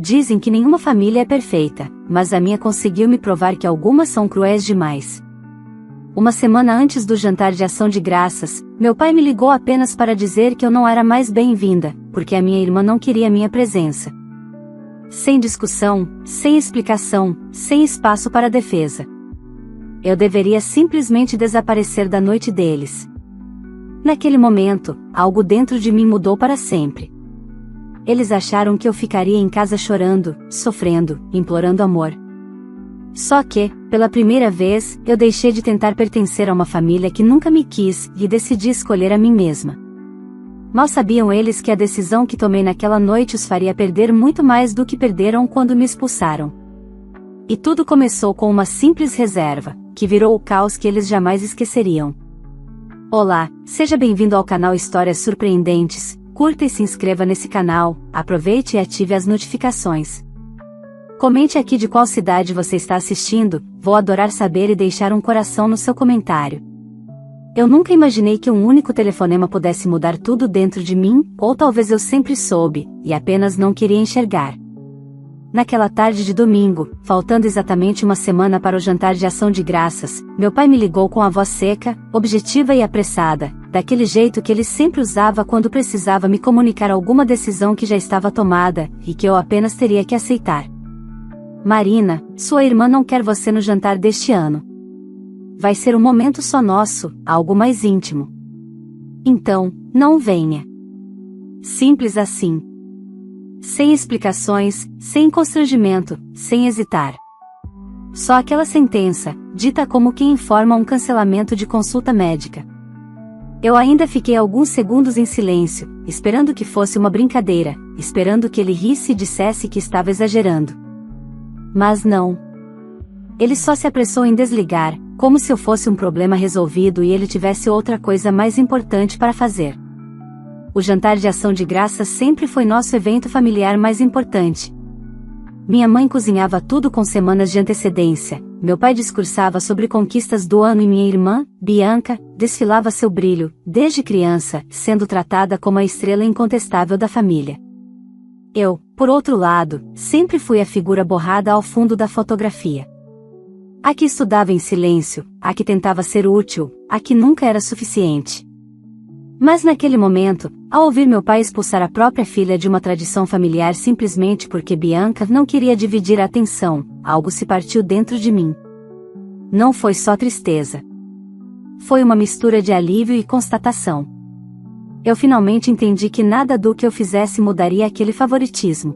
Dizem que nenhuma família é perfeita, mas a minha conseguiu me provar que algumas são cruéis demais. Uma semana antes do jantar de ação de graças, meu pai me ligou apenas para dizer que eu não era mais bem-vinda, porque a minha irmã não queria minha presença. Sem discussão, sem explicação, sem espaço para defesa. Eu deveria simplesmente desaparecer da noite deles. Naquele momento, algo dentro de mim mudou para sempre. Eles acharam que eu ficaria em casa chorando, sofrendo, implorando amor. Só que, pela primeira vez, eu deixei de tentar pertencer a uma família que nunca me quis e decidi escolher a mim mesma. Mal sabiam eles que a decisão que tomei naquela noite os faria perder muito mais do que perderam quando me expulsaram. E tudo começou com uma simples reserva, que virou o caos que eles jamais esqueceriam. Olá, seja bem-vindo ao canal Histórias Surpreendentes. Curta e se inscreva nesse canal, aproveite e ative as notificações. Comente aqui de qual cidade você está assistindo, vou adorar saber e deixar um coração no seu comentário. Eu nunca imaginei que um único telefonema pudesse mudar tudo dentro de mim, ou talvez eu sempre soube, e apenas não queria enxergar. Naquela tarde de domingo, faltando exatamente uma semana para o jantar de ação de graças, meu pai me ligou com a voz seca, objetiva e apressada, daquele jeito que ele sempre usava quando precisava me comunicar alguma decisão que já estava tomada, e que eu apenas teria que aceitar. Marina, sua irmã não quer você no jantar deste ano. Vai ser um momento só nosso, algo mais íntimo. Então, não venha. Simples assim. Sem explicações, sem constrangimento, sem hesitar. Só aquela sentença, dita como quem informa um cancelamento de consulta médica. Eu ainda fiquei alguns segundos em silêncio, esperando que fosse uma brincadeira, esperando que ele risse e dissesse que estava exagerando. Mas não. Ele só se apressou em desligar, como se eu fosse um problema resolvido e ele tivesse outra coisa mais importante para fazer. O jantar de ação de graças sempre foi nosso evento familiar mais importante. Minha mãe cozinhava tudo com semanas de antecedência, meu pai discursava sobre conquistas do ano e minha irmã, Bianca, desfilava seu brilho, desde criança, sendo tratada como a estrela incontestável da família. Eu, por outro lado, sempre fui a figura borrada ao fundo da fotografia. A que estudava em silêncio, a que tentava ser útil, a que nunca era suficiente. Mas naquele momento, ao ouvir meu pai expulsar a própria filha de uma tradição familiar simplesmente porque Bianca não queria dividir a atenção, algo se partiu dentro de mim. Não foi só tristeza. Foi uma mistura de alívio e constatação. Eu finalmente entendi que nada do que eu fizesse mudaria aquele favoritismo.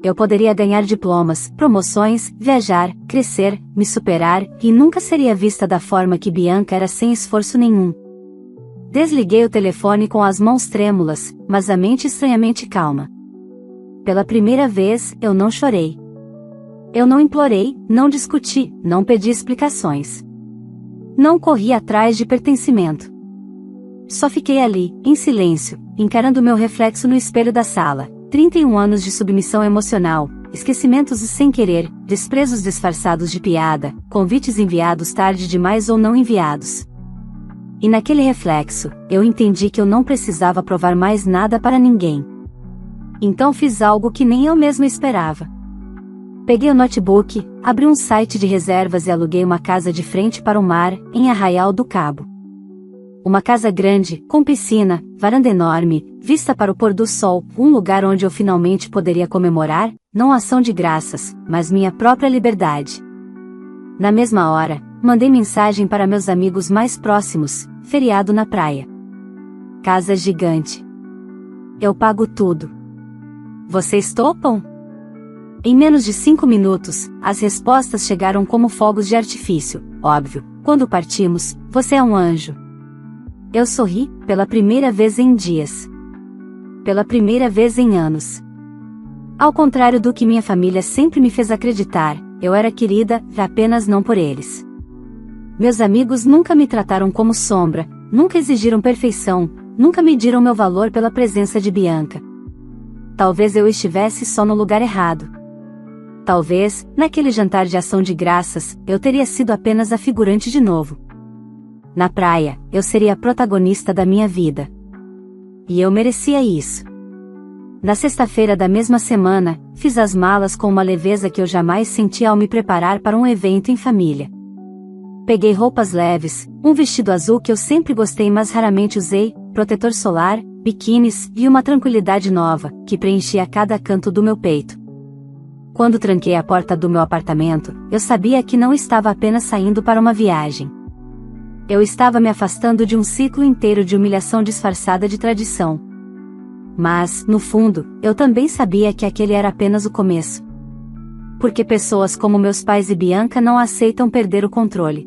Eu poderia ganhar diplomas, promoções, viajar, crescer, me superar, e nunca seria vista da forma que Bianca era sem esforço nenhum. Desliguei o telefone com as mãos trêmulas, mas a mente estranhamente calma. Pela primeira vez, eu não chorei. Eu não implorei, não discuti, não pedi explicações. Não corri atrás de pertencimento. Só fiquei ali, em silêncio, encarando meu reflexo no espelho da sala. 31 anos de submissão emocional, esquecimentos sem querer, desprezos disfarçados de piada, convites enviados tarde demais ou não enviados. E naquele reflexo, eu entendi que eu não precisava provar mais nada para ninguém. Então fiz algo que nem eu mesma esperava. Peguei o notebook, abri um site de reservas e aluguei uma casa de frente para o mar, em Arraial do Cabo. Uma casa grande, com piscina, varanda enorme, vista para o pôr do sol, um lugar onde eu finalmente poderia comemorar, não ação de graças, mas minha própria liberdade. Na mesma hora, mandei mensagem para meus amigos mais próximos, feriado na praia. Casa gigante. Eu pago tudo. Vocês topam? Em menos de 5 minutos, as respostas chegaram como fogos de artifício. Óbvio, quando partimos, você é um anjo. Eu sorri, pela primeira vez em dias. Pela primeira vez em anos. Ao contrário do que minha família sempre me fez acreditar, eu era querida, apenas não por eles. Meus amigos nunca me trataram como sombra, nunca exigiram perfeição, nunca mediram meu valor pela presença de Bianca. Talvez eu estivesse só no lugar errado. Talvez, naquele jantar de ação de graças, eu teria sido apenas a figurante de novo. Na praia, eu seria a protagonista da minha vida. E eu merecia isso. Na sexta-feira da mesma semana, fiz as malas com uma leveza que eu jamais senti ao me preparar para um evento em família. Peguei roupas leves, um vestido azul que eu sempre gostei mas raramente usei, protetor solar, biquínis e uma tranquilidade nova, que preenchia cada canto do meu peito. Quando tranquei a porta do meu apartamento, eu sabia que não estava apenas saindo para uma viagem. Eu estava me afastando de um ciclo inteiro de humilhação disfarçada de tradição. Mas, no fundo, eu também sabia que aquele era apenas o começo. Porque pessoas como meus pais e Bianca não aceitam perder o controle.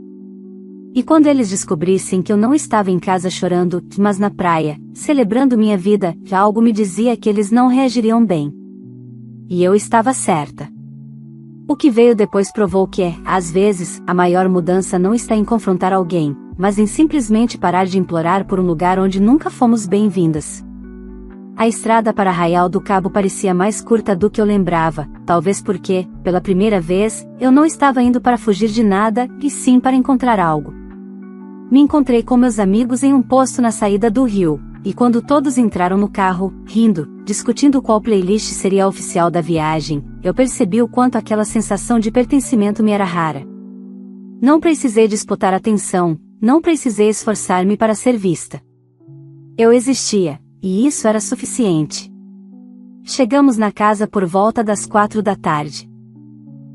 E quando eles descobrissem que eu não estava em casa chorando, mas na praia, celebrando minha vida, já algo me dizia que eles não reagiriam bem. E eu estava certa. O que veio depois provou que, às vezes, a maior mudança não está em confrontar alguém, mas em simplesmente parar de implorar por um lugar onde nunca fomos bem-vindas. A estrada para Arraial do Cabo parecia mais curta do que eu lembrava, talvez porque, pela primeira vez, eu não estava indo para fugir de nada, e sim para encontrar algo. Me encontrei com meus amigos em um posto na saída do rio, e quando todos entraram no carro, rindo, discutindo qual playlist seria a oficial da viagem, eu percebi o quanto aquela sensação de pertencimento me era rara. Não precisei disputar atenção, não precisei esforçar-me para ser vista. Eu existia. E isso era suficiente. Chegamos na casa por volta das 4 da tarde.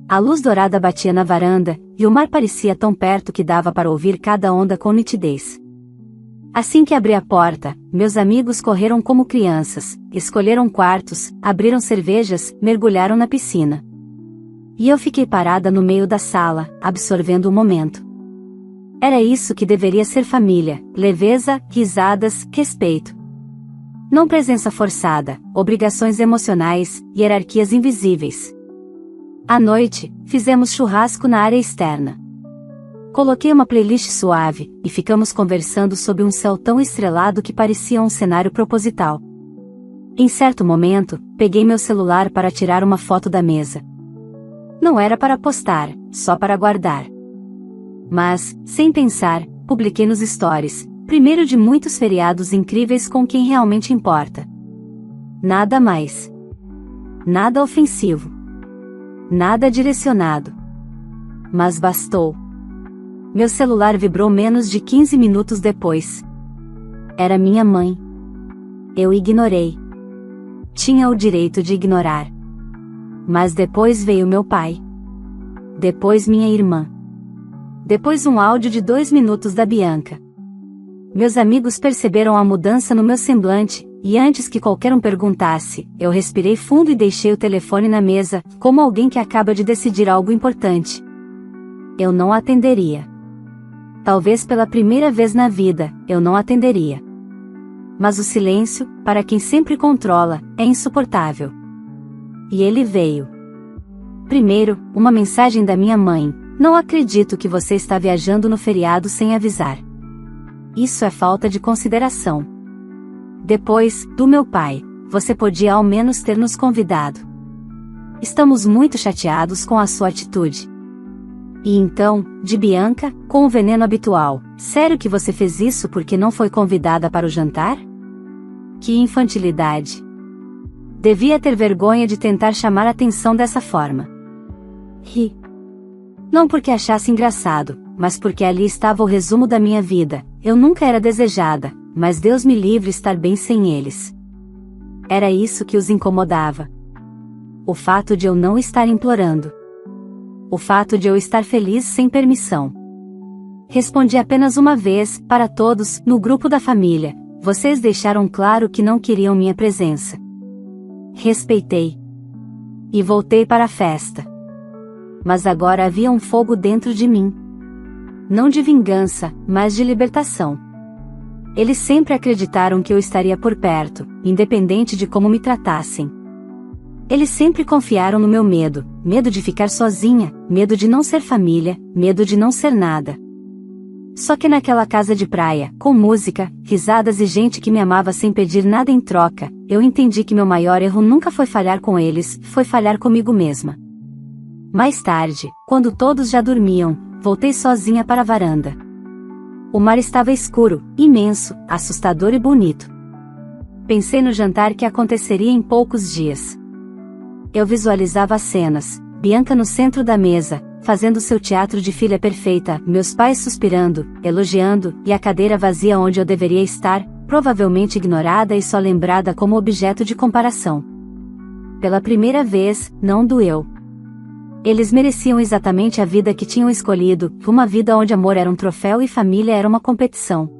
A luz dourada batia na varanda, e o mar parecia tão perto que dava para ouvir cada onda com nitidez. Assim que abri a porta, meus amigos correram como crianças, escolheram quartos, abriram cervejas, mergulharam na piscina. E eu fiquei parada no meio da sala, absorvendo o momento. Era isso que deveria ser família: leveza, risadas, respeito. Não presença forçada, obrigações emocionais, hierarquias invisíveis. À noite, fizemos churrasco na área externa. Coloquei uma playlist suave, e ficamos conversando sob um céu tão estrelado que parecia um cenário proposital. Em certo momento, peguei meu celular para tirar uma foto da mesa. Não era para postar, só para guardar. Mas, sem pensar, publiquei nos stories. Primeiro de muitos feriados incríveis com quem realmente importa. Nada mais. Nada ofensivo. Nada direcionado. Mas bastou. Meu celular vibrou menos de 15 minutos depois. Era minha mãe. Eu ignorei. Tinha o direito de ignorar. Mas depois veio meu pai. Depois minha irmã. Depois um áudio de 2 minutos da Bianca. Meus amigos perceberam a mudança no meu semblante, e antes que qualquer um perguntasse, eu respirei fundo e deixei o telefone na mesa, como alguém que acaba de decidir algo importante. Eu não atenderia. Talvez pela primeira vez na vida, eu não atenderia. Mas o silêncio, para quem sempre controla, é insuportável. E ele veio. Primeiro, uma mensagem da minha mãe: não acredito que você está viajando no feriado sem avisar. Isso é falta de consideração. Depois, do meu pai: você podia ao menos ter nos convidado. Estamos muito chateados com a sua atitude. E então, de Bianca, com o veneno habitual: sério que você fez isso porque não foi convidada para o jantar? Que infantilidade! Devia ter vergonha de tentar chamar a atenção dessa forma. Ri. Não porque achasse engraçado, mas porque ali estava o resumo da minha vida. Eu nunca era desejada, mas Deus me livre estar bem sem eles. Era isso que os incomodava. O fato de eu não estar implorando. O fato de eu estar feliz sem permissão. Respondi apenas uma vez, para todos, no grupo da família: vocês deixaram claro que não queriam minha presença. Respeitei. E voltei para a festa. Mas agora havia um fogo dentro de mim. Não de vingança, mas de libertação. Eles sempre acreditaram que eu estaria por perto, independente de como me tratassem. Eles sempre confiaram no meu medo, medo de ficar sozinha, medo de não ser família, medo de não ser nada. Só que naquela casa de praia, com música, risadas e gente que me amava sem pedir nada em troca, eu entendi que meu maior erro nunca foi falhar com eles, foi falhar comigo mesma. Mais tarde, quando todos já dormiam, voltei sozinha para a varanda. O mar estava escuro, imenso, assustador e bonito. Pensei no jantar que aconteceria em poucos dias. Eu visualizava as cenas, Bianca no centro da mesa, fazendo seu teatro de filha perfeita, meus pais suspirando, elogiando, e a cadeira vazia onde eu deveria estar, provavelmente ignorada e só lembrada como objeto de comparação. Pela primeira vez, não doeu. Eles mereciam exatamente a vida que tinham escolhido, uma vida onde amor era um troféu e família era uma competição.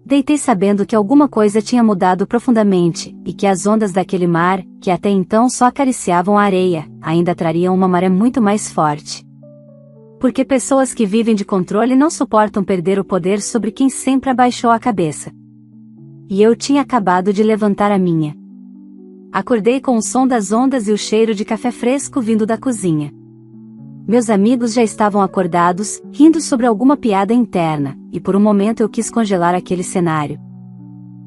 Deitei sabendo que alguma coisa tinha mudado profundamente, e que as ondas daquele mar, que até então só acariciavam a areia, ainda trariam uma maré muito mais forte. Porque pessoas que vivem de controle não suportam perder o poder sobre quem sempre abaixou a cabeça. E eu tinha acabado de levantar a minha. Acordei com o som das ondas e o cheiro de café fresco vindo da cozinha. Meus amigos já estavam acordados, rindo sobre alguma piada interna, e por um momento eu quis congelar aquele cenário.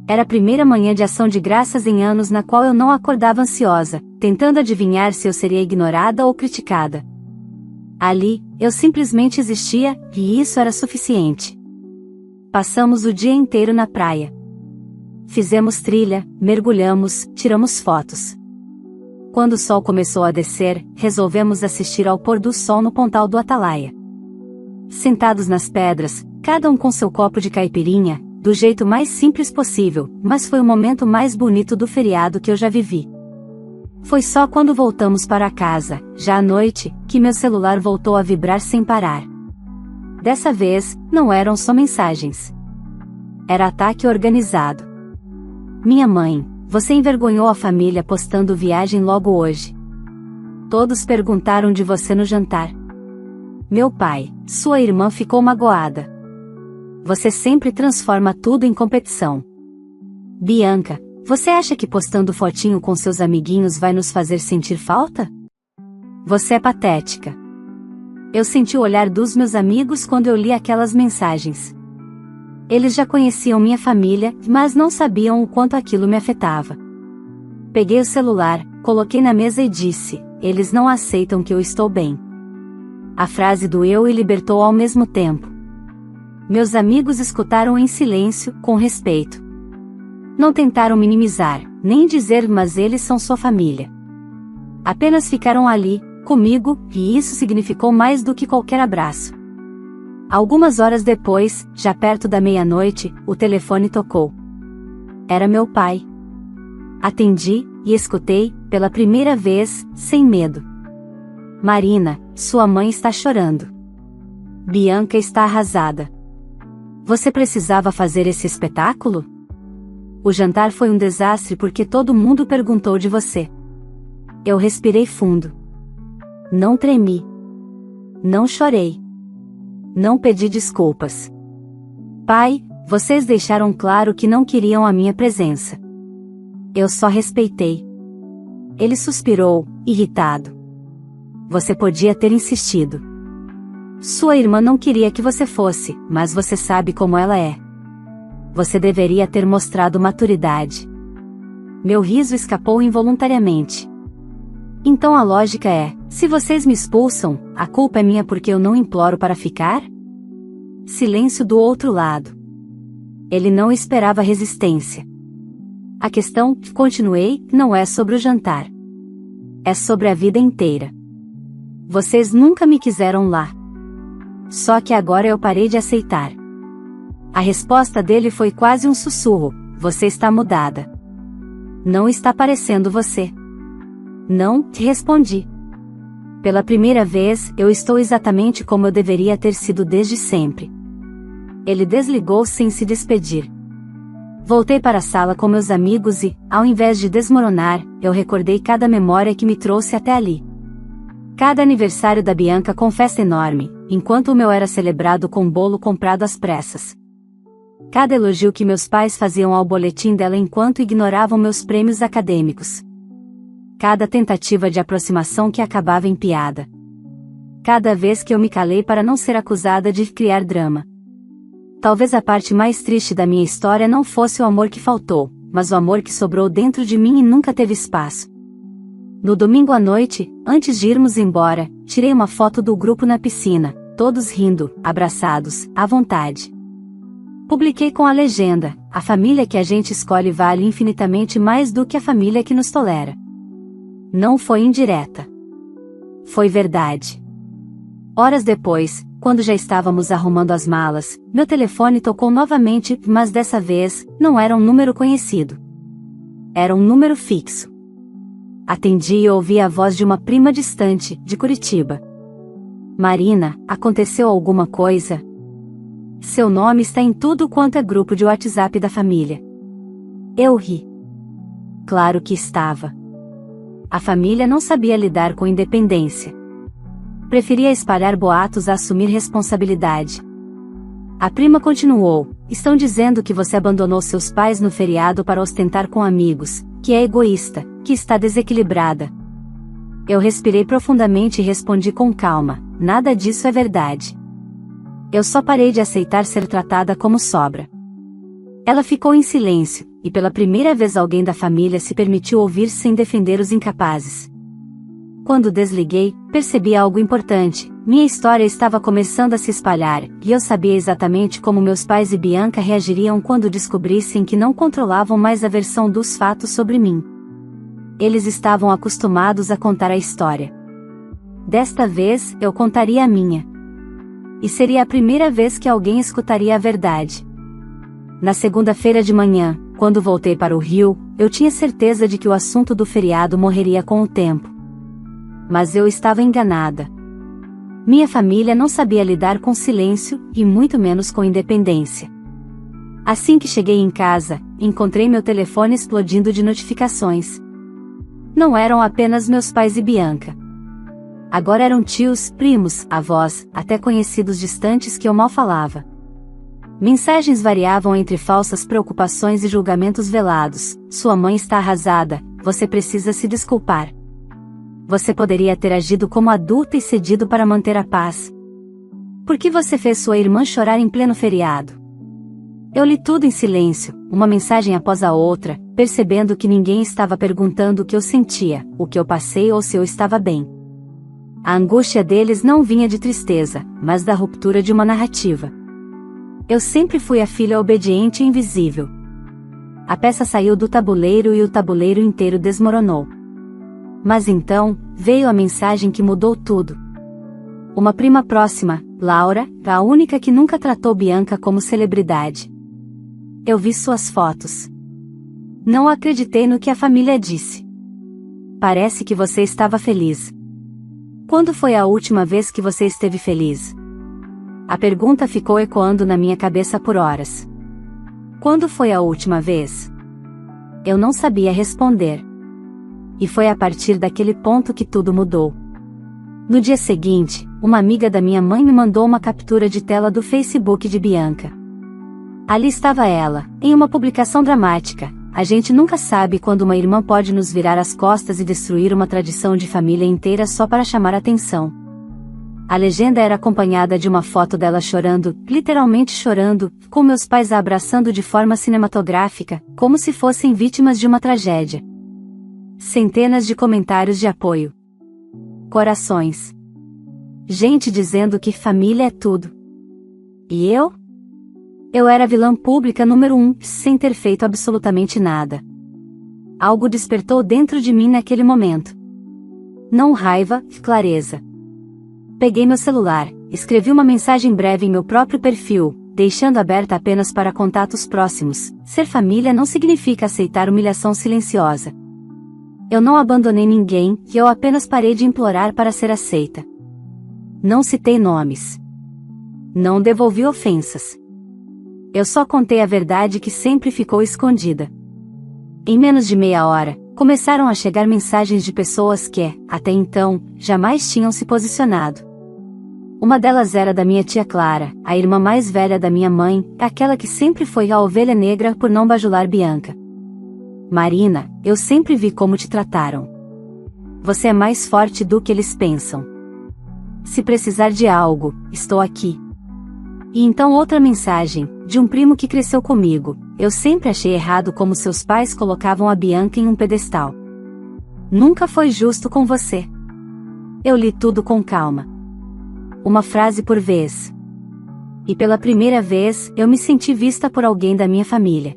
Era a primeira manhã de ação de graças em anos na qual eu não acordava ansiosa, tentando adivinhar se eu seria ignorada ou criticada. Ali, eu simplesmente existia, e isso era suficiente. Passamos o dia inteiro na praia. Fizemos trilha, mergulhamos, tiramos fotos. Quando o sol começou a descer, resolvemos assistir ao pôr do sol no pontal do Atalaia. Sentados nas pedras, cada um com seu copo de caipirinha, do jeito mais simples possível, mas foi o momento mais bonito do feriado que eu já vivi. Foi só quando voltamos para casa, já à noite, que meu celular voltou a vibrar sem parar. Dessa vez, não eram só mensagens. Era ataque organizado. Minha mãe, você envergonhou a família postando viagem logo hoje. Todos perguntaram de você no jantar. Meu pai, sua irmã ficou magoada. Você sempre transforma tudo em competição. Bianca, você acha que postando fotinho com seus amiguinhos vai nos fazer sentir falta? Você é patética. Eu senti o olhar dos meus amigos quando eu li aquelas mensagens. Eles já conheciam minha família, mas não sabiam o quanto aquilo me afetava. Peguei o celular, coloquei na mesa e disse: eles não aceitam que eu estou bem. A frase doeu e libertou ao mesmo tempo. Meus amigos escutaram em silêncio, com respeito. Não tentaram minimizar, nem dizer mas eles são sua família. Apenas ficaram ali, comigo, e isso significou mais do que qualquer abraço. Algumas horas depois, já perto da meia-noite, o telefone tocou. Era meu pai. Atendi, e escutei, pela primeira vez, sem medo. Marina, sua mãe está chorando. Bianca está arrasada. Você precisava fazer esse espetáculo? O jantar foi um desastre porque todo mundo perguntou de você. Eu respirei fundo. Não tremi. Não chorei. Não pedi desculpas. Pai, vocês deixaram claro que não queriam a minha presença. Eu só respeitei. Ele suspirou, irritado. Você podia ter insistido. Sua irmã não queria que você fosse, mas você sabe como ela é. Você deveria ter mostrado maturidade. Meu riso escapou involuntariamente. Então a lógica é, se vocês me expulsam, a culpa é minha porque eu não imploro para ficar? Silêncio do outro lado. Ele não esperava resistência. A questão, continuei, não é sobre o jantar. É sobre a vida inteira. Vocês nunca me quiseram lá. Só que agora eu parei de aceitar. A resposta dele foi quase um sussurro: você está mudada. Não está parecendo você. Não, te respondi. Pela primeira vez, eu estou exatamente como eu deveria ter sido desde sempre. Ele desligou sem se despedir. Voltei para a sala com meus amigos e, ao invés de desmoronar, eu recordei cada memória que me trouxe até ali. Cada aniversário da Bianca com festa enorme, enquanto o meu era celebrado com bolo comprado às pressas. Cada elogio que meus pais faziam ao boletim dela enquanto ignoravam meus prêmios acadêmicos. Cada tentativa de aproximação que acabava em piada. Cada vez que eu me calei para não ser acusada de criar drama. Talvez a parte mais triste da minha história não fosse o amor que faltou, mas o amor que sobrou dentro de mim e nunca teve espaço. No domingo à noite, antes de irmos embora, tirei uma foto do grupo na piscina, todos rindo, abraçados, à vontade. Publiquei com a legenda: a família que a gente escolhe vale infinitamente mais do que a família que nos tolera. Não foi indireta. Foi verdade. Horas depois, quando já estávamos arrumando as malas, meu telefone tocou novamente, mas dessa vez, não era um número conhecido. Era um número fixo. Atendi e ouvi a voz de uma prima distante, de Curitiba. Marina, aconteceu alguma coisa? Seu nome está em tudo quanto é grupo de WhatsApp da família. Eu ri. Claro que estava. A família não sabia lidar com independência. Preferia espalhar boatos a assumir responsabilidade. A prima continuou: estão dizendo que você abandonou seus pais no feriado para ostentar com amigos, que é egoísta, que está desequilibrada. Eu respirei profundamente e respondi com calma: nada disso é verdade. Eu só parei de aceitar ser tratada como sobra. Ela ficou em silêncio, e pela primeira vez alguém da família se permitiu ouvir sem defender os incapazes. Quando desliguei, percebi algo importante: minha história estava começando a se espalhar, e eu sabia exatamente como meus pais e Bianca reagiriam quando descobrissem que não controlavam mais a versão dos fatos sobre mim. Eles estavam acostumados a contar a história. Desta vez, eu contaria a minha. E seria a primeira vez que alguém escutaria a verdade. Na segunda-feira de manhã, quando voltei para o Rio, eu tinha certeza de que o assunto do feriado morreria com o tempo. Mas eu estava enganada. Minha família não sabia lidar com silêncio, e muito menos com independência. Assim que cheguei em casa, encontrei meu telefone explodindo de notificações. Não eram apenas meus pais e Bianca. Agora eram tios, primos, avós, até conhecidos distantes que eu mal falava. Mensagens variavam entre falsas preocupações e julgamentos velados: sua mãe está arrasada, você precisa se desculpar. Você poderia ter agido como adulta e cedido para manter a paz. Por que você fez sua irmã chorar em pleno feriado? Eu li tudo em silêncio, uma mensagem após a outra, percebendo que ninguém estava perguntando o que eu sentia, o que eu passei ou se eu estava bem. A angústia deles não vinha de tristeza, mas da ruptura de uma narrativa. Eu sempre fui a filha obediente e invisível. A peça saiu do tabuleiro e o tabuleiro inteiro desmoronou. Mas então, veio a mensagem que mudou tudo. Uma prima próxima, Laura, a única que nunca tratou Bianca como celebridade. Eu vi suas fotos. Não acreditei no que a família disse. Parece que você estava feliz. Quando foi a última vez que você esteve feliz? A pergunta ficou ecoando na minha cabeça por horas. Quando foi a última vez? Eu não sabia responder. E foi a partir daquele ponto que tudo mudou. No dia seguinte, uma amiga da minha mãe me mandou uma captura de tela do Facebook de Bianca. Ali estava ela, em uma publicação dramática: a gente nunca sabe quando uma irmã pode nos virar as costas e destruir uma tradição de família inteira só para chamar atenção. A legenda era acompanhada de uma foto dela chorando, literalmente chorando, com meus pais a abraçando de forma cinematográfica, como se fossem vítimas de uma tragédia. Centenas de comentários de apoio. Corações. Gente dizendo que família é tudo. E eu? Eu era a vilã pública número 1, sem ter feito absolutamente nada. Algo despertou dentro de mim naquele momento. Não raiva, clareza. Peguei meu celular, escrevi uma mensagem breve em meu próprio perfil, deixando aberta apenas para contatos próximos: ser família não significa aceitar humilhação silenciosa. Eu não abandonei ninguém, e eu apenas parei de implorar para ser aceita. Não citei nomes. Não devolvi ofensas. Eu só contei a verdade que sempre ficou escondida. Em menos de meia hora, começaram a chegar mensagens de pessoas que, até então, jamais tinham se posicionado. Uma delas era da minha tia Clara, a irmã mais velha da minha mãe, aquela que sempre foi a ovelha negra por não bajular Bianca. Marina, eu sempre vi como te trataram. Você é mais forte do que eles pensam. Se precisar de algo, estou aqui. E então outra mensagem, de um primo que cresceu comigo: eu sempre achei errado como seus pais colocavam a Bianca em um pedestal. Nunca foi justo com você. Eu li tudo com calma. Uma frase por vez. E pela primeira vez, eu me senti vista por alguém da minha família.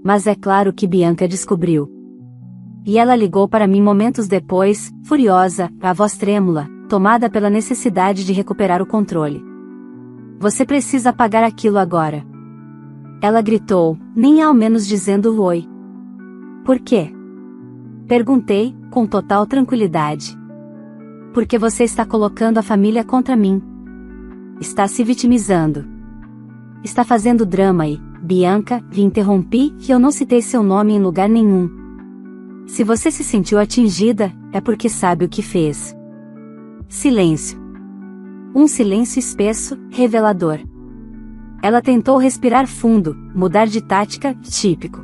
Mas é claro que Bianca descobriu. E ela ligou para mim momentos depois, furiosa, a voz trêmula, tomada pela necessidade de recuperar o controle. Você precisa pagar aquilo agora. Ela gritou, nem ao menos dizendo oi. Por quê? Perguntei, com total tranquilidade. Porque você está colocando a família contra mim. Está se vitimizando. Está fazendo drama e, Bianca, lhe interrompi, que eu não citei seu nome em lugar nenhum. Se você se sentiu atingida, é porque sabe o que fez. Silêncio. Um silêncio espesso, revelador. Ela tentou respirar fundo, mudar de tática, típico.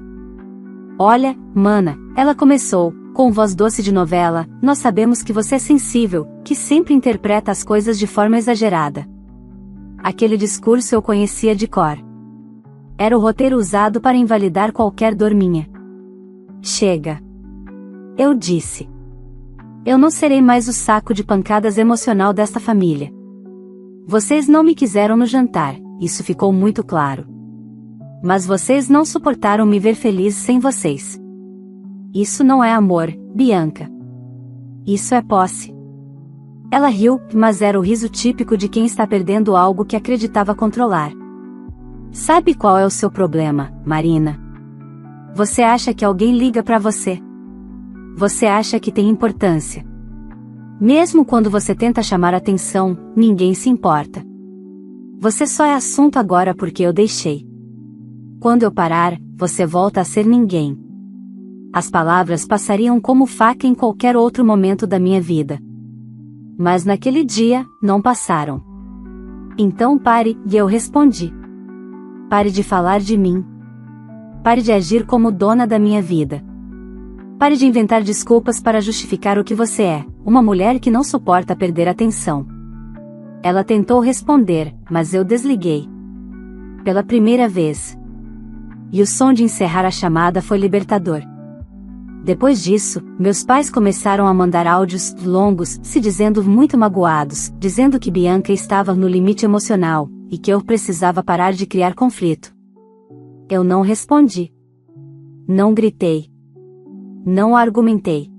Olha, mana, ela começou, com voz doce de novela, nós sabemos que você é sensível, que sempre interpreta as coisas de forma exagerada. Aquele discurso eu conhecia de cor. Era o roteiro usado para invalidar qualquer dor minha. Chega. Eu disse. Eu não serei mais o saco de pancadas emocional desta família. Vocês não me quiseram no jantar, isso ficou muito claro. Mas vocês não suportaram me ver feliz sem vocês. Isso não é amor, Bianca. Isso é posse. Ela riu, mas era o riso típico de quem está perdendo algo que acreditava controlar. Sabe qual é o seu problema, Marina? Você acha que alguém liga pra você. Você acha que tem importância. Mesmo quando você tenta chamar atenção, ninguém se importa. Você só é assunto agora porque eu deixei. Quando eu parar, você volta a ser ninguém. As palavras passariam como faca em qualquer outro momento da minha vida. Mas naquele dia, não passaram. Então pare, e eu respondi. Pare de falar de mim. Pare de agir como dona da minha vida. Pare de inventar desculpas para justificar o que você é, uma mulher que não suporta perder atenção. Ela tentou responder, mas eu desliguei. Pela primeira vez. E o som de encerrar a chamada foi libertador. Depois disso, meus pais começaram a mandar áudios longos, se dizendo muito magoados, dizendo que Bianca estava no limite emocional, e que eu precisava parar de criar conflito. Eu não respondi. Não gritei. Não argumentei.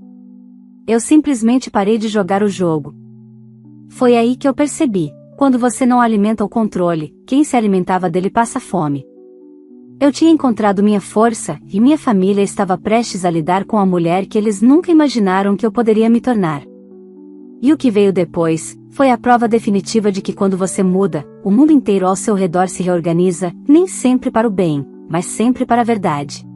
Eu simplesmente parei de jogar o jogo. Foi aí que eu percebi, quando você não alimenta o controle, quem se alimentava dele passa fome. Eu tinha encontrado minha força, e minha família estava prestes a lidar com a mulher que eles nunca imaginaram que eu poderia me tornar. E o que veio depois, foi a prova definitiva de que quando você muda, o mundo inteiro ao seu redor se reorganiza, nem sempre para o bem, mas sempre para a verdade.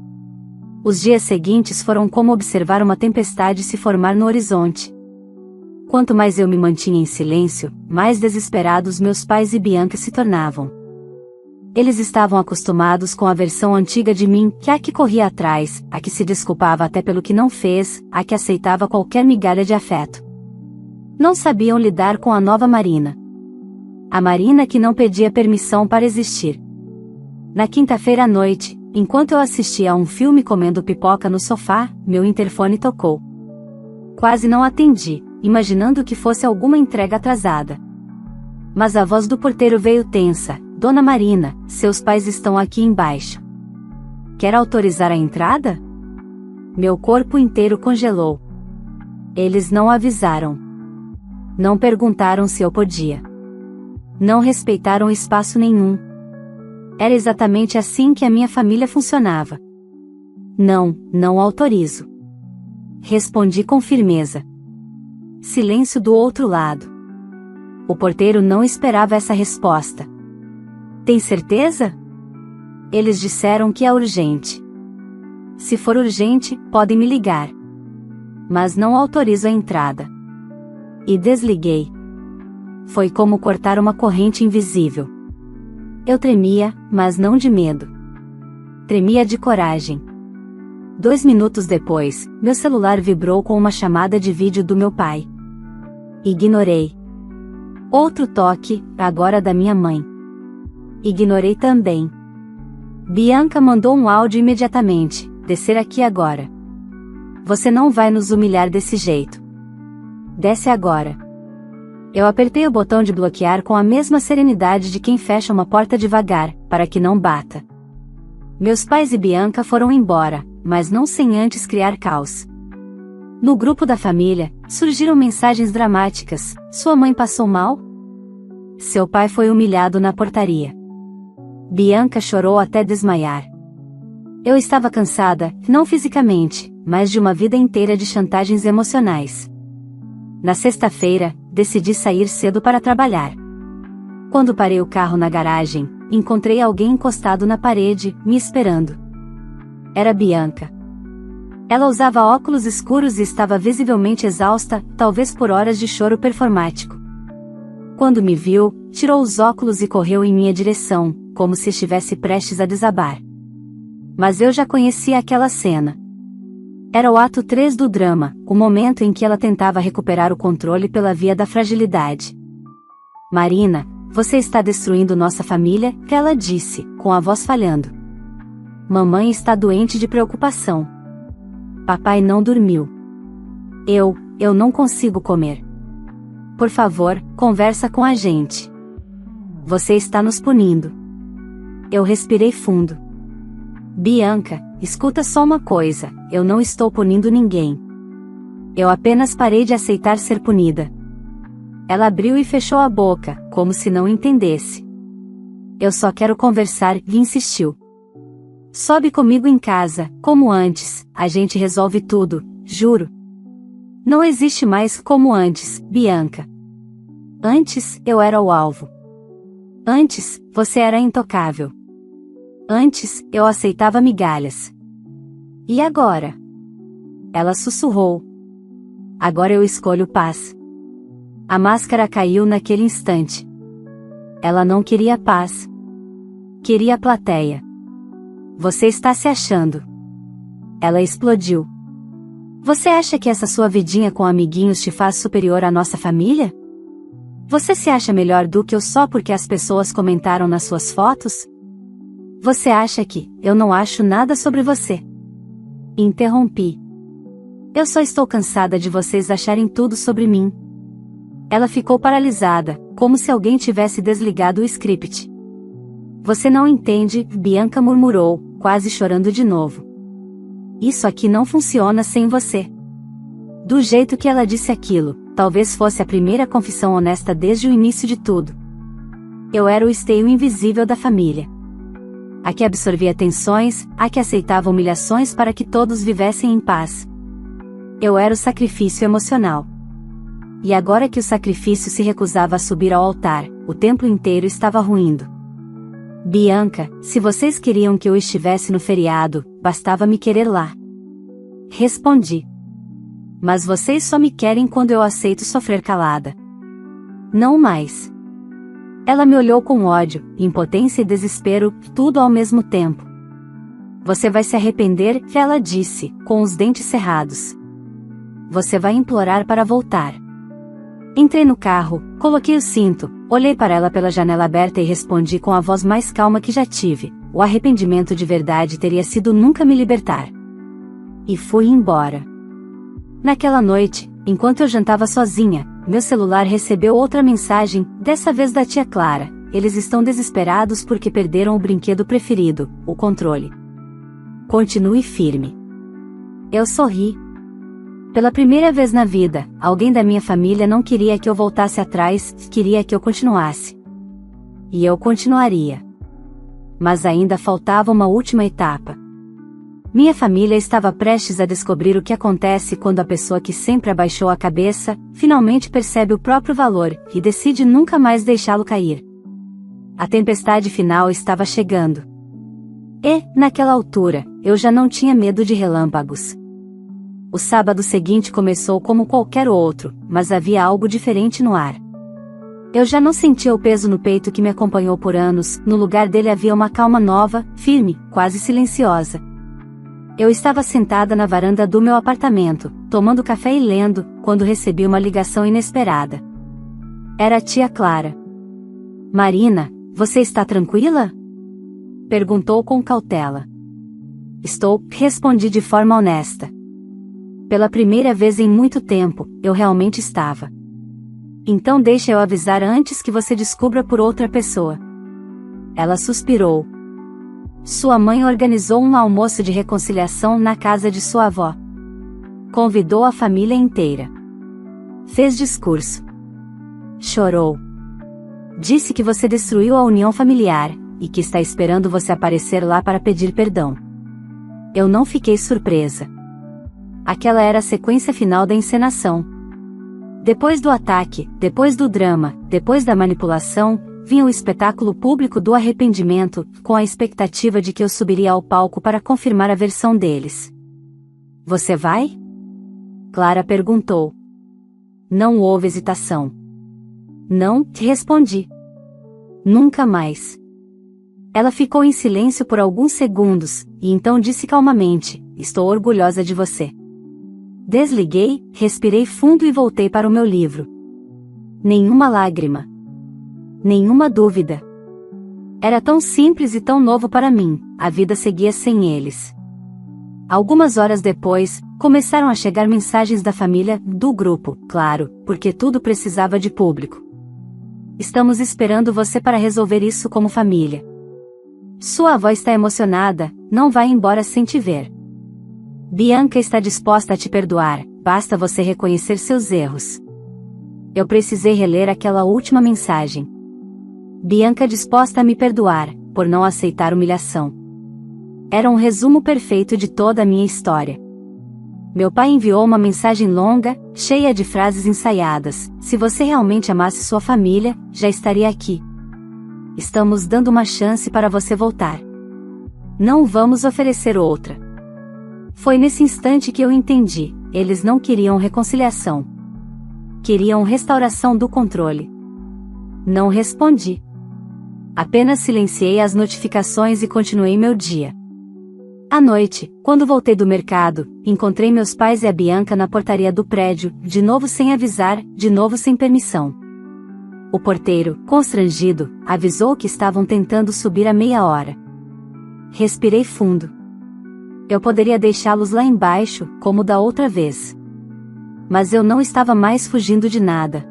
Os dias seguintes foram como observar uma tempestade se formar no horizonte. Quanto mais eu me mantinha em silêncio, mais desesperados meus pais e Bianca se tornavam. Eles estavam acostumados com a versão antiga de mim, a que corria atrás, a que se desculpava até pelo que não fez, a que aceitava qualquer migalha de afeto. Não sabiam lidar com a nova Marina. A Marina que não pedia permissão para existir. Na quinta-feira à noite, enquanto eu assistia a um filme comendo pipoca no sofá, meu interfone tocou. Quase não atendi, imaginando que fosse alguma entrega atrasada. Mas a voz do porteiro veio tensa. Dona Marina, seus pais estão aqui embaixo. Quer autorizar a entrada? Meu corpo inteiro congelou. Eles não avisaram. Não perguntaram se eu podia. Não respeitaram espaço nenhum. Era exatamente assim que a minha família funcionava. Não, não autorizo. Respondi com firmeza. Silêncio do outro lado. O porteiro não esperava essa resposta. Tem certeza? Eles disseram que é urgente. Se for urgente, podem me ligar. Mas não autorizo a entrada. E desliguei. Foi como cortar uma corrente invisível. Eu tremia, mas não de medo. Tremia de coragem. 2 minutos depois, meu celular vibrou com uma chamada de vídeo do meu pai. Ignorei. Outro toque, agora da minha mãe. Ignorei também. Bianca mandou um áudio imediatamente, descer aqui agora. Você não vai nos humilhar desse jeito. Desce agora. Eu apertei o botão de bloquear com a mesma serenidade de quem fecha uma porta devagar, para que não bata. Meus pais e Bianca foram embora, mas não sem antes criar caos. No grupo da família, surgiram mensagens dramáticas: sua mãe passou mal? Seu pai foi humilhado na portaria. Bianca chorou até desmaiar. Eu estava cansada, não fisicamente, mas de uma vida inteira de chantagens emocionais. Na sexta-feira, decidi sair cedo para trabalhar. Quando parei o carro na garagem, encontrei alguém encostado na parede, me esperando. Era Bianca. Ela usava óculos escuros e estava visivelmente exausta, talvez por horas de choro performático. Quando me viu, tirou os óculos e correu em minha direção, como se estivesse prestes a desabar. Mas eu já conhecia aquela cena. Era o ato 3 do drama, o momento em que ela tentava recuperar o controle pela via da fragilidade. Marina, você está destruindo nossa família, ela disse, com a voz falhando. Mamãe está doente de preocupação. Papai não dormiu. Eu não consigo comer. Por favor, conversa com a gente. Você está nos punindo. Eu respirei fundo. Bianca, escuta só uma coisa, eu não estou punindo ninguém. Eu apenas parei de aceitar ser punida. Ela abriu e fechou a boca, como se não entendesse. Eu só quero conversar, e insistiu. Sobe comigo em casa, como antes, a gente resolve tudo, juro. Não existe mais como antes, Bianca. Antes, eu era o alvo. Antes, você era intocável. Antes, eu aceitava migalhas. E agora? Ela sussurrou. Agora eu escolho paz. A máscara caiu naquele instante. Ela não queria paz. Queria a plateia. Você está se achando. Ela explodiu. Você acha que essa sua vidinha com amiguinhos te faz superior à nossa família? Você se acha melhor do que eu só porque as pessoas comentaram nas suas fotos? Você acha que eu não acho nada sobre você? Interrompi. Eu só estou cansada de vocês acharem tudo sobre mim. Ela ficou paralisada, como se alguém tivesse desligado o script. Você não entende, Bianca murmurou, quase chorando de novo. Isso aqui não funciona sem você. Do jeito que ela disse aquilo, talvez fosse a primeira confissão honesta desde o início de tudo. Eu era o esteio invisível da família. A que absorvia tensões, a que aceitava humilhações para que todos vivessem em paz. Eu era o sacrifício emocional. E agora que o sacrifício se recusava a subir ao altar, o templo inteiro estava ruindo. Bianca, se vocês queriam que eu estivesse no feriado, bastava me querer lá. Respondi. Mas vocês só me querem quando eu aceito sofrer calada. Não mais. Ela me olhou com ódio, impotência e desespero, tudo ao mesmo tempo. Você vai se arrepender, ela disse, com os dentes cerrados. Você vai implorar para voltar. Entrei no carro, coloquei o cinto, olhei para ela pela janela aberta e respondi com a voz mais calma que já tive. O arrependimento de verdade teria sido nunca me libertar. E fui embora. Naquela noite, enquanto eu jantava sozinha, meu celular recebeu outra mensagem, dessa vez da tia Clara. Eles estão desesperados porque perderam o brinquedo preferido, o controle. Continue firme. Eu sorri. Pela primeira vez na vida, alguém da minha família não queria que eu voltasse atrás, queria que eu continuasse. E eu continuaria. Mas ainda faltava uma última etapa. Minha família estava prestes a descobrir o que acontece quando a pessoa que sempre abaixou a cabeça, finalmente percebe o próprio valor, e decide nunca mais deixá-lo cair. A tempestade final estava chegando. E, naquela altura, eu já não tinha medo de relâmpagos. O sábado seguinte começou como qualquer outro, mas havia algo diferente no ar. Eu já não sentia o peso no peito que me acompanhou por anos, no lugar dele havia uma calma nova, firme, quase silenciosa. Eu estava sentada na varanda do meu apartamento, tomando café e lendo, quando recebi uma ligação inesperada. Era a tia Clara. Marina, você está tranquila? Perguntou com cautela. Estou, respondi de forma honesta. Pela primeira vez em muito tempo, eu realmente estava. Então deixa eu avisar antes que você descubra por outra pessoa. Ela suspirou. Sua mãe organizou um almoço de reconciliação na casa de sua avó. Convidou a família inteira. Fez discurso. Chorou. Disse que você destruiu a união familiar, e que está esperando você aparecer lá para pedir perdão. Eu não fiquei surpresa. Aquela era a sequência final da encenação. Depois do ataque, depois do drama, depois da manipulação, vinha o espetáculo público do arrependimento, com a expectativa de que eu subiria ao palco para confirmar a versão deles. Você vai? Clara perguntou. Não houve hesitação. Não, respondi. Nunca mais. Ela ficou em silêncio por alguns segundos, e então disse calmamente, estou orgulhosa de você. Desliguei, respirei fundo e voltei para o meu livro. Nenhuma lágrima. Nenhuma dúvida. Era tão simples e tão novo para mim, a vida seguia sem eles. Algumas horas depois, começaram a chegar mensagens da família, do grupo, claro, porque tudo precisava de público. Estamos esperando você para resolver isso como família. Sua avó está emocionada, não vai embora sem te ver. Bianca está disposta a te perdoar, basta você reconhecer seus erros. Eu precisei reler aquela última mensagem. Bianca disposta a me perdoar, por não aceitar humilhação. Era um resumo perfeito de toda a minha história. Meu pai enviou uma mensagem longa, cheia de frases ensaiadas. Se você realmente amasse sua família, já estaria aqui. Estamos dando uma chance para você voltar. Não vamos oferecer outra. Foi nesse instante que eu entendi, eles não queriam reconciliação. Queriam restauração do controle. Não respondi. Apenas silenciei as notificações e continuei meu dia. À noite, quando voltei do mercado, encontrei meus pais e a Bianca na portaria do prédio, de novo sem avisar, de novo sem permissão. O porteiro, constrangido, avisou que estavam tentando subir a meia hora. Respirei fundo. Eu poderia deixá-los lá embaixo, como da outra vez. Mas eu não estava mais fugindo de nada.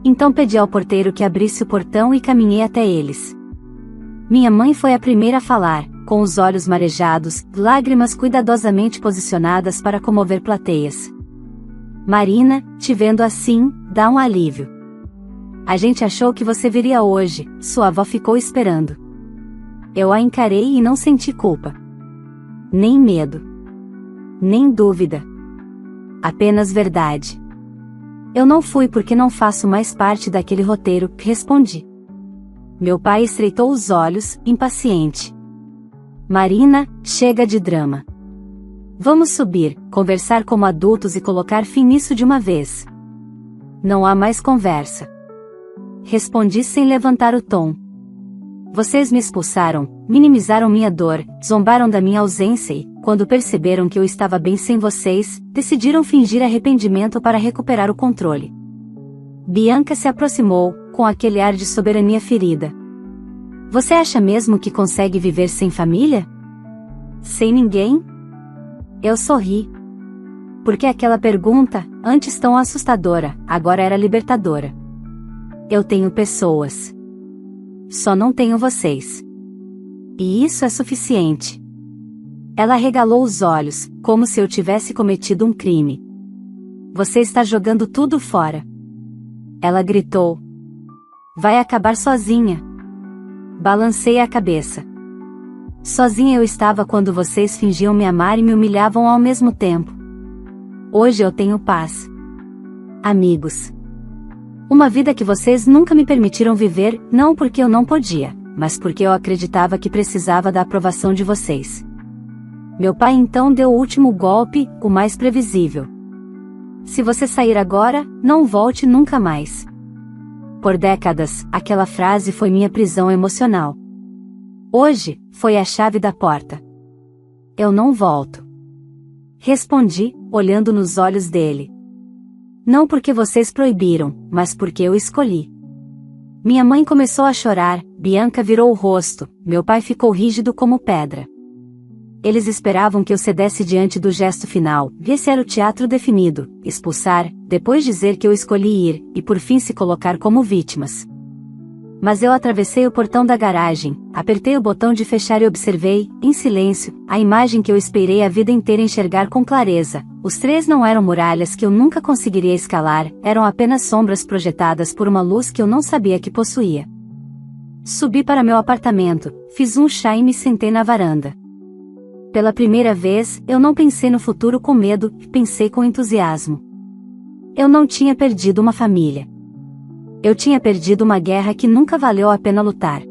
Então pedi ao porteiro que abrisse o portão e caminhei até eles. Minha mãe foi a primeira a falar, com os olhos marejados, lágrimas cuidadosamente posicionadas para comover plateias. Marina, te vendo assim, dá um alívio. A gente achou que você viria hoje, sua avó ficou esperando. Eu a encarei e não senti culpa. Nem medo. Nem dúvida. Apenas verdade. Eu não fui porque não faço mais parte daquele roteiro, respondi. Meu pai estreitou os olhos, impaciente. Marina, chega de drama. Vamos subir, conversar como adultos e colocar fim nisso de uma vez. Não há mais conversa. Respondi sem levantar o tom. Vocês me expulsaram, minimizaram minha dor, zombaram da minha ausência e, quando perceberam que eu estava bem sem vocês, decidiram fingir arrependimento para recuperar o controle. Bianca se aproximou, com aquele ar de soberania ferida. Você acha mesmo que consegue viver sem família? Sem ninguém? Eu sorri. Porque aquela pergunta, antes tão assustadora, agora era libertadora. Eu tenho pessoas. Só não tenho vocês. E isso é suficiente. Ela arregalou os olhos, como se eu tivesse cometido um crime. Você está jogando tudo fora. Ela gritou. Vai acabar sozinha. Balancei a cabeça. Sozinha eu estava quando vocês fingiam me amar e me humilhavam ao mesmo tempo. Hoje eu tenho paz. Amigos. Uma vida que vocês nunca me permitiram viver, não porque eu não podia, mas porque eu acreditava que precisava da aprovação de vocês. Meu pai então deu o último golpe, o mais previsível. Se você sair agora, não volte nunca mais. Por décadas, aquela frase foi minha prisão emocional. Hoje, foi a chave da porta. Eu não volto. Respondi, olhando nos olhos dele. Não porque vocês proibiram, mas porque eu escolhi. Minha mãe começou a chorar, Bianca virou o rosto, meu pai ficou rígido como pedra. Eles esperavam que eu cedesse diante do gesto final, e esse era o teatro definido: expulsar, depois dizer que eu escolhi ir, e por fim se colocar como vítimas. Mas eu atravessei o portão da garagem, apertei o botão de fechar e observei, em silêncio, a imagem que eu esperei a vida inteira enxergar com clareza. Os três não eram muralhas que eu nunca conseguiria escalar, eram apenas sombras projetadas por uma luz que eu não sabia que possuía. Subi para meu apartamento, fiz um chá e me sentei na varanda. Pela primeira vez, eu não pensei no futuro com medo, pensei com entusiasmo. Eu não tinha perdido uma família. Eu tinha perdido uma guerra que nunca valeu a pena lutar.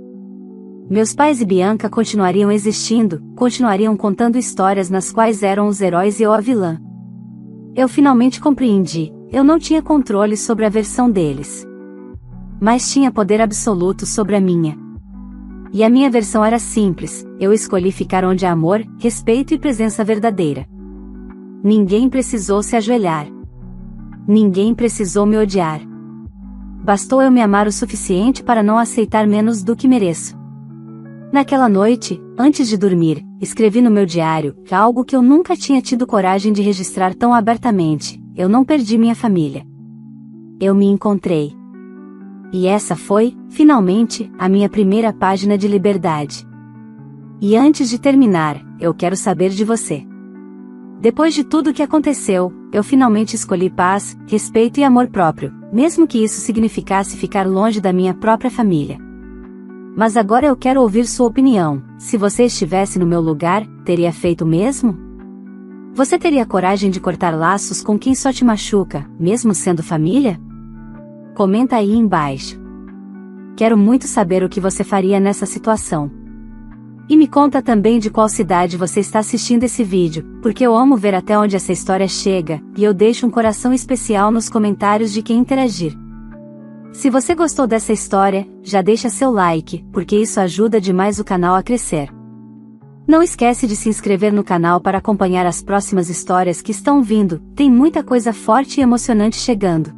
Meus pais e Bianca continuariam existindo, continuariam contando histórias nas quais eram os heróis e eu a vilã. Eu finalmente compreendi, eu não tinha controle sobre a versão deles. Mas tinha poder absoluto sobre a minha. E a minha versão era simples: eu escolhi ficar onde há amor, respeito e presença verdadeira. Ninguém precisou se ajoelhar. Ninguém precisou me odiar. Bastou eu me amar o suficiente para não aceitar menos do que mereço. Naquela noite, antes de dormir, escrevi no meu diário, algo que eu nunca tinha tido coragem de registrar tão abertamente: eu não perdi minha família. Eu me encontrei. E essa foi, finalmente, a minha primeira página de liberdade. E antes de terminar, eu quero saber de você. Depois de tudo o que aconteceu, eu finalmente escolhi paz, respeito e amor próprio, mesmo que isso significasse ficar longe da minha própria família. Mas agora eu quero ouvir sua opinião: se você estivesse no meu lugar, teria feito o mesmo? Você teria coragem de cortar laços com quem só te machuca, mesmo sendo família? Comenta aí embaixo. Quero muito saber o que você faria nessa situação. E me conta também de qual cidade você está assistindo esse vídeo, porque eu amo ver até onde essa história chega, e eu deixo um coração especial nos comentários de quem interagir. Se você gostou dessa história, já deixa seu like, porque isso ajuda demais o canal a crescer. Não esquece de se inscrever no canal para acompanhar as próximas histórias que estão vindo, tem muita coisa forte e emocionante chegando.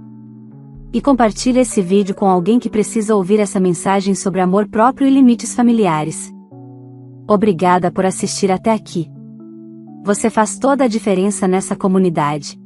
E compartilhe esse vídeo com alguém que precisa ouvir essa mensagem sobre amor próprio e limites familiares. Obrigada por assistir até aqui. Você faz toda a diferença nessa comunidade.